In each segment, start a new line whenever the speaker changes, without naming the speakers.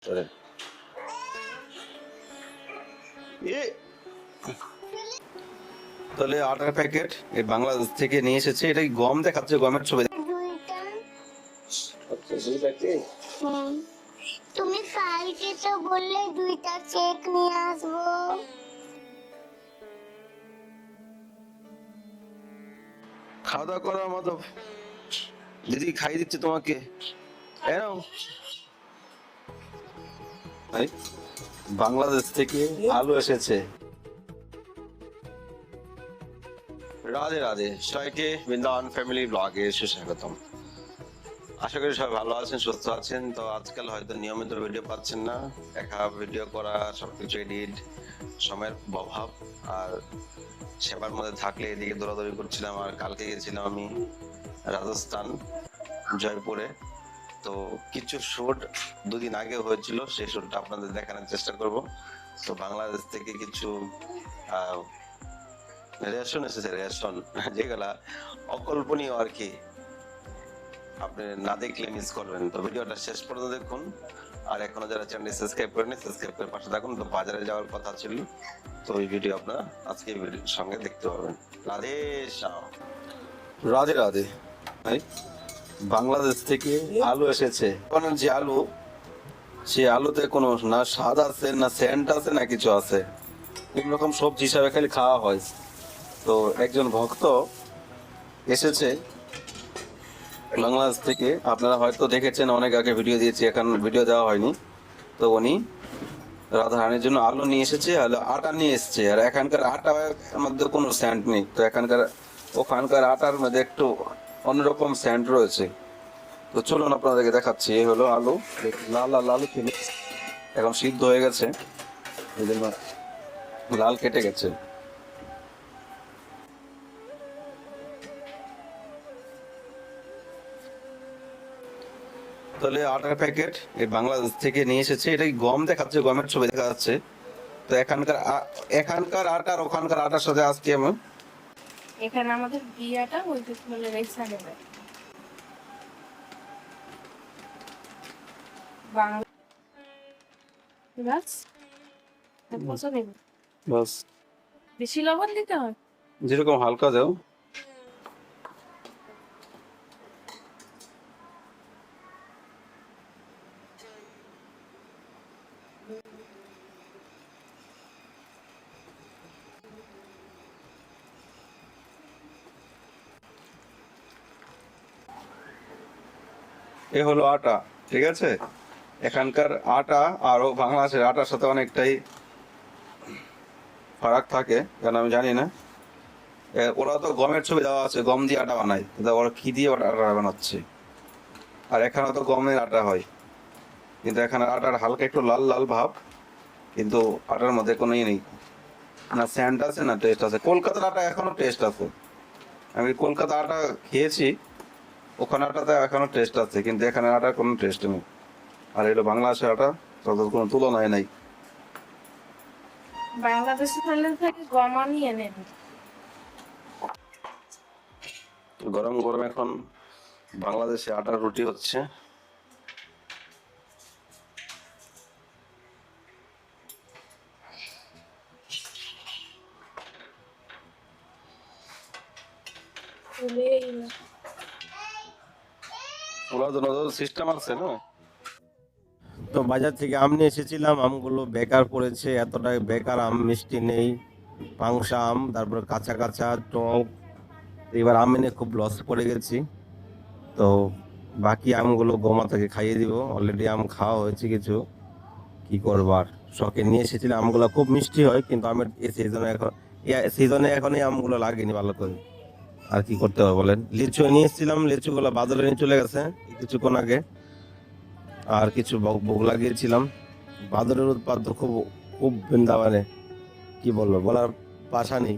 করে তাহলে আটার প্যাকেট এই বাংলাদেশ থেকে নিয়ে এসেছে। এটা কি গম দেখাচ্ছে? গমের ছবি। আচ্ছা, দুই প্যাকেট।
তুমি কালকে তো বললে 2টা কেক নিয়ে আসবো।
খাওয়া দাওয়া করার মতো দিদি খাইয়ে দিচ্ছে তোমাকে। বাংলাদেশ থেকে আলু এসেছে। রাধে রাধে, সবাইকে বৃন্দাবন ফ্যামিলি ব্লগে সুস্বাগতম। আশা করি সবাই ভালো আছেন, সুস্থ আছেন। তো আজকাল হয়তো নিয়মিত ভিডিও পাচ্ছেন না, একা ভিডিও করা, সবকিছু এডিট, সময়ের অভাব আর সেবার মধ্যে থাকলে এদিকে দৌড়াদৌড়ি করছিলাম। আর কালকে গেছিলাম আমি রাজস্থান, জয়পুরে। তো কিছু শুট দুদিন আগে হয়েছিল, সেই শুটটা আপনাদের দেখানোর চেষ্টা করব। তো বাংলাদেশ থেকে কিছু রেশন এসেছে, রেশন যেগুলা অকল্পনীয় আর কি, আপনি না দেখলে মিস করবেন। তো ভিডিওটা শেষ পর্যন্ত দেখুন। আর এখনো যারা চ্যানেলটি সাবস্ক্রাইব করেনি, সাবস্ক্রাইব করে পাশে থাকুন। তো বাজারে যাওয়ার কথা ছিল, তো এই ভিডিও আপনারা আজকে ভিডিওর সঙ্গে দেখতে পাবেন। রাধে শ্যাম। রাধে রাধে। বাংলাদেশ থেকে আলু এসেছে। যে আলু, সে আলুতে কোনো না স্বাদ আছে, না সেন্ট আছে, না কিছু আছে। কোন রকম সবজি হিসাবে খালি খাওয়া হয়। তো একজন ভক্ত এসেছে বাংলাদেশ থেকে, আপনারা হয়তো দেখেছেন, অনেক আগে ভিডিও দিয়েছি, এখন ভিডিও দেওয়া হয়নি। তো উনি রাধারানীর জন্য আলু নিয়ে এসেছে, আটা নিয়ে এসেছে। আর এখানকার আটার মধ্যে কোনো স্যান্ড নেই। তো ওখানকার আটার মধ্যে একটু অন্যরকম স্যান্ড রয়েছে। তো চলুন আপনাদেরকে দেখাচ্ছি। এই হলো আলু, লাল লাল আলু ছিল, এখন সিদ্ধ হয়ে গেছে, এই জন্য লাল কেটে গেছে। তাহলে আটার প্যাকেট এই বাংলাদেশ থেকে নিয়ে এসেছে। এটা কি গম দেখাচ্ছে? গমের ছবি দেখা যাচ্ছে। তো এখানকার আটা আর ওখানকার আটার সাথে আজকে আমি
এখানে আমাদের বিয়াটা হইতে চলে গেছে বাংলা বাস
বাস
বেশি লবণ দিতে হয়।
যেরকম হালকা দাও। এ হলো আটা, ঠিক আছে। এখানকার আটা আর বাংলাদেশের আটার সাথে অনেকটাই ফারাক থাকে, কেন আমি জানি না। ওরা তো গমের ছবি দেওয়া আছে, গম দিয়ে আটা বানায়, ওরা কি দিয়ে আটা বানাচ্ছে? আর এখানে তো গমের আটা হয়, কিন্তু এখানে আটার হালকা একটু লাল লাল ভাব, কিন্তু আটার মধ্যে কোনো ই নেই, না স্যান্ড আছে, না টেস্ট আছে। কলকাতার আটা এখনো টেস্ট আছে, আমি কলকাতা আটা খেয়েছি, ওখানে আটাতে এখনো টেস্ট আছে, কিন্তু এখানে আটার কোনো টেস্ট নেই। আর এলো বাংলাদেশের আটা, তাদের কোনো তুলনায় নাই।
বাংলাদেশে থেকে গম নিয়ে নেন।
গরম গরম এখন বাংলাদেশে আটার রুটি হচ্ছে। ওরা তো নতুন সিস্টেম আছে না। তো বাজার থেকে আম নিয়ে এসেছিলাম, আমগুলো বেকার পড়েছে, এতটাই বেকার আম, মিষ্টি নেই, পাংশা আম, তারপরে কাঁচা কাঁচা টক। এবার আম এনে খুব লস করে গেছি। তো বাকি আমগুলো গোমা থেকে খাইয়ে দিব, অলরেডি আম খাওয়া হয়েছে কিছু, কি করবার। শখে নিয়ে এসেছিলাম, আমগুলো খুব মিষ্টি হয়, কিন্তু আমের এই সিজনে এখন এই আমগুলো লাগেনি ভালো করে। আর কি করতে হবে বলেন। লিচু নিয়ে এসেছিলাম, লিচুগুলো বাদলে নিয়ে চলে গেছে কিছুক্ষণ আগে। আর কিছু ভোগ লাগিয়েছিলাম। বাদরের উৎপাত তো খুব খুব বৃন্দাবনে, কি বলবো, বলার ভাষা নেই।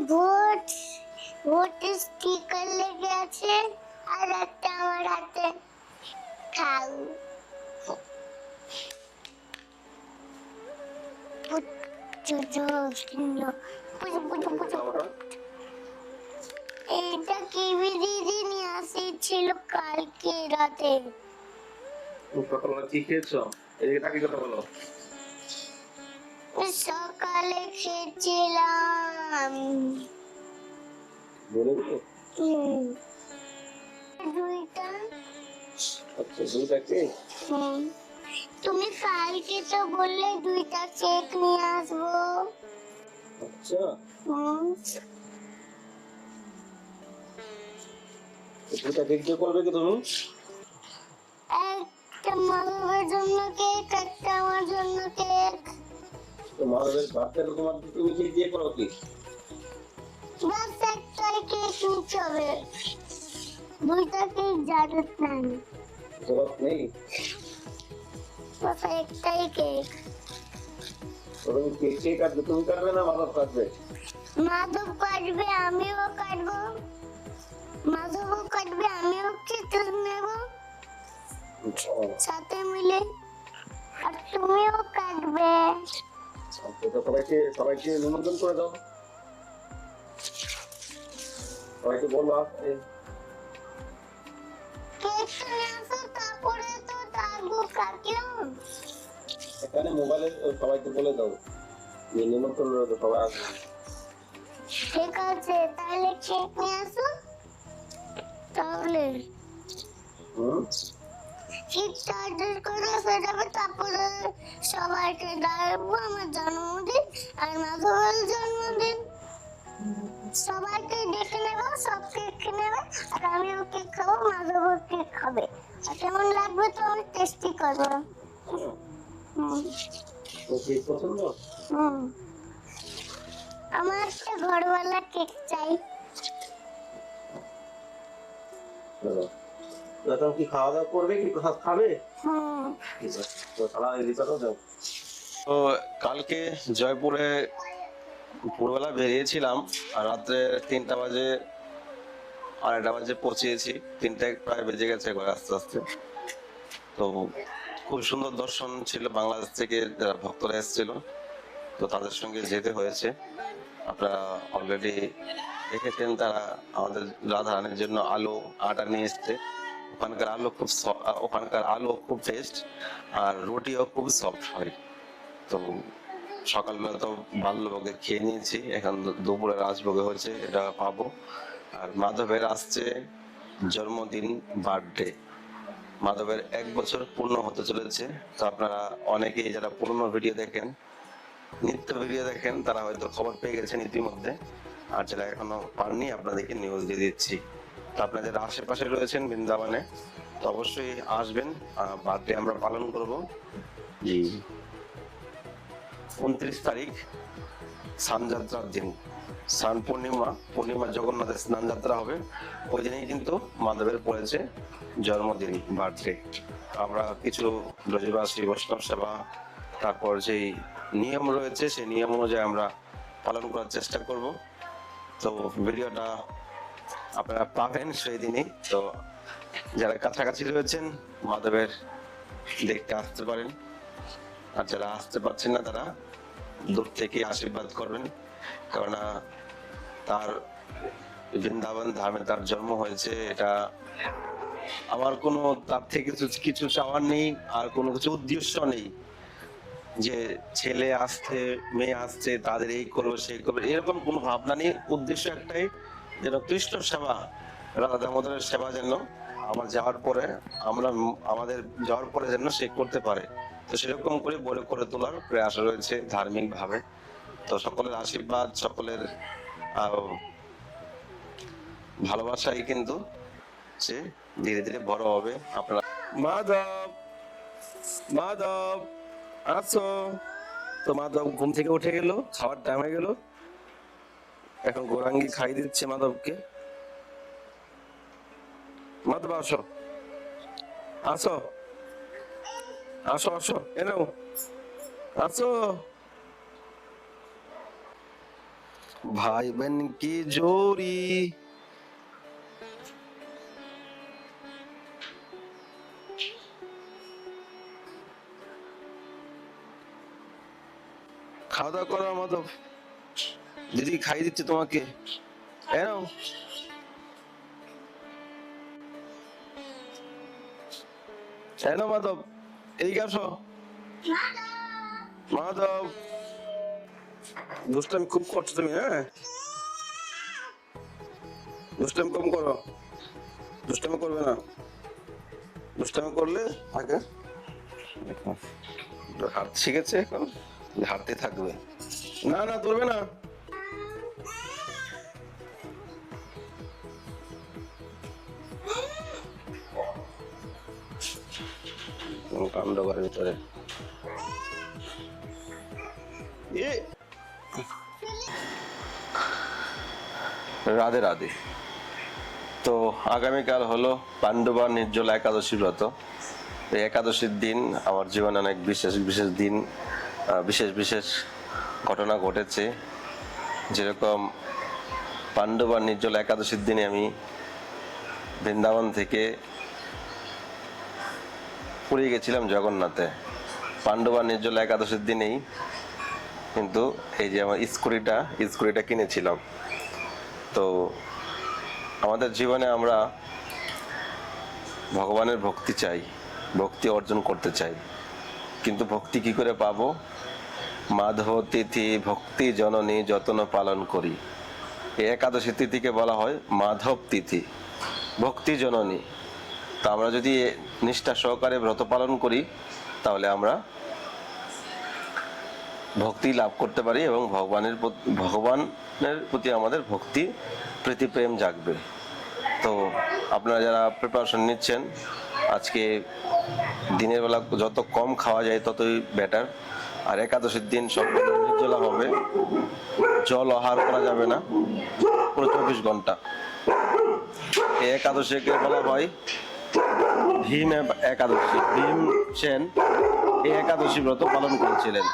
ভোট ভোটের স্টিকার লেগে আছে আর একটা আমার হাতে খাও এটা কিবি দিদি নিয়ে আসছিল কালকে রাতে।
সকালবেলা কি খেয়েছো? এটা কি কথা বলো?
সকালে খেয়েছিলাম
বলে দিলো?
দুইটা।
আচ্ছা, দুইটা কেক?
হুম। তুমি কালকে তো বললে দুইটা কেক নিয়ে আসবো।
আচ্ছা,
হুম।
দুইটা কেক দিয়ে করবে কি তুমি?
একটা মাধবের জন্য কেক, একটা আমার জন্য কেক।
তো মাধবের বাচ্চাটা তোমার তুমি কেক দিয়ে করো কি?
বাস একটাই কেক নিতে হবে, দুইটা কেক জারুত নাই।
জবাব নেই?
বাস একটাই কেক।
তুমি কেক কাটবে, তুমি কাটবে না মাধব কাটবে?
মাধব কাটবে, আমিও কাটবো। মাধবও কাটবে, আমিও কেটে নেব সাথে মিলে, আর তুমিও কাটবে।
সবাইকে নিমন্ত্রণ করে দাও, সবাইকে বলো আসতে।
কেক নিয়ে আসো, তারপরে তো ডাকবো কাকিও।
এখানে মোবাইলে সবাইকে বলে দাও যে নিমন্ত্রণ রইলো, সবাই আসবে।
ঠিক আছে, তাহলে কেক নিয়ে আসো। তাহলে কেকটা অর্ডার করে ফেরাবে, তারপরে সবাইকে ডাকবো আমার জন্মদিন আর মাধবের জন্মদিন। সবাইকে ডেকে নেবো, সব কেক নেবে, আর আমিও কেক খাবো, মাধবও কেক খাবে। আর কেমন লাগবে তো আমি টেস্টি করবো।
কেক পছন্দ?
আমার একটা ঘরওয়ালা কেক চাই।
এখন কি খাওয়া দাওয়া করবে, কি কোথাও খাবে? তো কালকে জয়পুরে ভোরবেলা বেরিয়েছিলাম আর রাত্রে 3টা বাজে 2:30 বাজে পৌঁছেছি। 3টা প্রায় বেজে গেছে আস্তে আস্তে। তো খুব সুন্দর দর্শন ছিল, বাংলাদেশ থেকে যারা ভক্তরা এসেছিল তো তাদের সঙ্গে যেতে হয়েছে। আপনারা অলরেডি দেখেছেন তারা আমাদের রাধারানীর জন্য আটা নিয়ে এসছে। ওখানকার আলু খুব টেস্ট আর রুটিও খুব সফট হয়। তো সকালবেলা তো বাল্যভোগে খেয়ে নিয়েছি, এখন দুপুরে রাজভোগে হয়েছে, এটা পাবো। আর মাধবের আসছে জন্মদিন, বার্থডে। মাধবের 1 বছর পূর্ণ হতে চলেছে। তো আপনারা অনেকেই যারা পুরনো ভিডিও দেখেন, নিত্য ভিডিও দেখেন, তারা হয়তো খবর পেয়ে গেছেন ইতিমধ্যে। আর যারা এখনো পাননি আপনাদেরকে নিউজ দিয়ে দিচ্ছি। তো আপনারা যারা আশেপাশে রয়েছেন বৃন্দাবনে তো অবশ্যই আসবেন, বার্থডে আমরা পালন করব। 29 তারিখ স্নানযাত্রার দিন, স্নান পূর্ণিমা জগন্নাথের স্নান যাত্রা হবে। ওই দিনেই কিন্তু মাধবের পড়েছে জন্মদিন, বার্থডে। আমরা কিছু ব্রজবাসী বৈষ্ণব সেবা, তারপর যেই নিয়ম রয়েছে সেই নিয়ম অনুযায়ী আমরা পালন করার চেষ্টা করব। তো ভিডিওটা আপনারা পাবেন সেই দিনই। তো যারা কাছাকাছি রয়েছেন মাধবের দেখতে আসতে পারেন, আর যারা আসতে পারছেন না তারা দূর থেকে আশীর্বাদ করবেন, কেননা তার বৃন্দাবন ধামে তার জন্ম হয়েছে। এটা আমার কোনো তার থেকে কিছু চাওয়ার নেই, আর কোনো কিছু উদ্দেশ্য নেই যে ছেলে আসছে মেয়ে আসছে তাদের এই করবে সেই করবে, এরকম কোনো ভাবনা নেই। উদ্দেশ্য একটাই, যেন কৃষ্ণ সেবা, রাধা দামোদরের সেবা যেন আমাদের যাওয়ার পরে যেন সে করতে পারে। তো সেরকম করে তোলার প্রয়াস রয়েছে ধার্মিক ভাবে। তো সকলের আশীর্বাদ, সকলের ভালোবাসাই কিন্তু সে ধীরে ধীরে বড় হবে। আপনারা মাধব আছো তো? মাধব ঘুম থেকে উঠে গেল, খাওয়ার টাইম হয়ে গেল, এখন গোরাঙ্গি খাই দিচ্ছে মাধবকে। মাধব আসো আসো আসো আসো, এনো আসো। भाई बहन की जोड़ी। খাওয়া দাওয়া করো মাধব, দিদি খাই দিচ্ছে তোমাকে। এনো এনো মাধব, এদিকে আসো। মাধব, দুষ্টামি খুব করছো তুমি, হ্যাঁ দুষ্টামি কম করো, দুষ্টামি করবে না, দুষ্টামি করলে আগে হাত শিখেছে এখন হাতে থাকবে। না না ধরবে না। কাণ্ড ঘরের ভিতরে রাধে রাধে। তো আগামীকাল হলো পাণ্ডবা নির্জলা একাদশী ব্রত। এই একাদশীর দিন আমার জীবনে অনেক বিশেষ বিশেষ দিন, বিশেষ বিশেষ ঘটনা ঘটেছে। যেরকম পাণ্ডবা নির্জলা একাদশীর দিনে আমি বৃন্দাবন থেকে পুরী গেছিলাম জগন্নাথে। পাণ্ডবা নির্জলা একাদশীর দিনেই কিন্তু এই যে আমার স্কুটিটা কিনেছিলাম। তো আমাদের জীবনে আমরা ভগবানের ভক্তি চাই, ভক্তি অর্জন করতে চাই, কিন্তু ভক্তি কি করে পাবো? মাধব তিথি ভক্তি জননী যতন পালন করি। এই একাদশী তিথিকে বলা হয় মাধব তিথি, ভক্তি জননী। তো আমরা যদি নিষ্ঠা সহকারে ব্রত পালন করি তাহলে আমরা ভক্তি লাভ করতে পারি এবং ভগবানের প্রতি আমাদের ভক্তি প্রীতি প্রেম জাগবে। তো আপনারা যারা প্রিপারেশন নিচ্ছেন, আজকে দিনের বেলা যত কম খাওয়া যায় ততই বেটার। আর একাদশীর দিন সম্পূর্ণ নির্জলা হবে, জল আহার করা যাবে না পুরো 24 ঘন্টা। এই একাদশীকে বলা হয় ভীম একাদশী। ভীম সেন এই একাদশী ব্রত পালন করেছিলেন।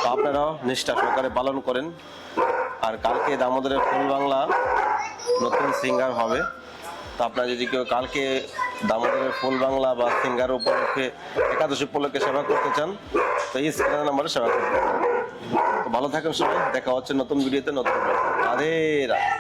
তো আপনারাও নিষ্ঠা সহকারে পালন করেন। আর কালকে দামোদরের ফুল বাংলা নতুন সিঙ্গার হবে। তো আপনারা যদি কেউ কালকে দামোদরের ফুল বাংলা বা সিঙ্গার উপলক্ষে একাদশী উপলক্ষে সেবা করতে চান তো এই স্ক্রিনের নাম্বারে সেবা করতে পারেন। তো ভালো থাকেন সবাই, দেখা হচ্ছে নতুন ভিডিওতে নতুন। রাধে রাধে।